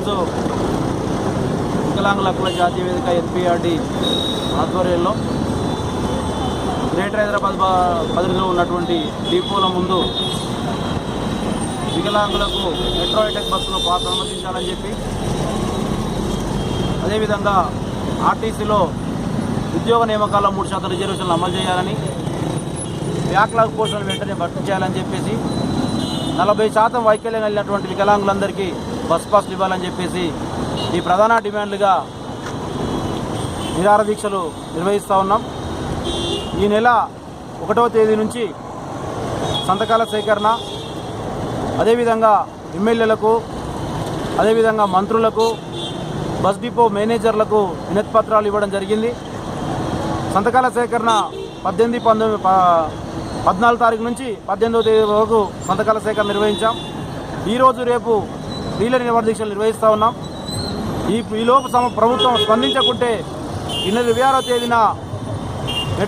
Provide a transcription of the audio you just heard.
ఈరోజు వికలాంగుల హక్కుల జాతీయ వేదిక ఎన్పీఆర్డి ఆధ్వర్యంలో గ్రేటర్ హైదరాబాద్ పరిధిలో ఉన్నటువంటి డిపోల ముందు వికలాంగులకు మెట్రో హైటెక్ బస్సులో పాస్ అనుమతించాలని చెప్పి, అదేవిధంగా ఆర్టీసీలో ఉద్యోగ నియామకాల్లో 3% రిజర్వేషన్లు అమలు చేయాలని, బ్యాక్లాగ్ పోస్టులను వెంటనే భర్తీ చేయాలని చెప్పేసి 40% వైకల్యం కలిగినటువంటి వికలాంగులందరికీ బస్ పాస్లు ఇవ్వాలని చెప్పేసి ఈ ప్రధాన డిమాండ్లుగా నిరాహార దీక్షలు నిర్వహిస్తూ ఉన్నాం. ఈ నెల 1వ తేదీ నుంచి సంతకాల సేకరణ, అదేవిధంగా ఎమ్మెల్యేలకు, అదేవిధంగా మంత్రులకు, బస్ డిపో మేనేజర్లకు వినతి పత్రాలు ఇవ్వడం జరిగింది. సంతకాల సేకరణ 14 తారీఖు నుంచి 18వ తేదీ వరకు సంతకాల సేకరణ నిర్వహించాం. ఈరోజు రేపు రీలే నిరాహార దీక్షలు నిర్వహిస్తూ ఉన్నాం. ఈలోపు ప్రభుత్వం స్పందించకుంటే ఈ నెల 26వ తేదీన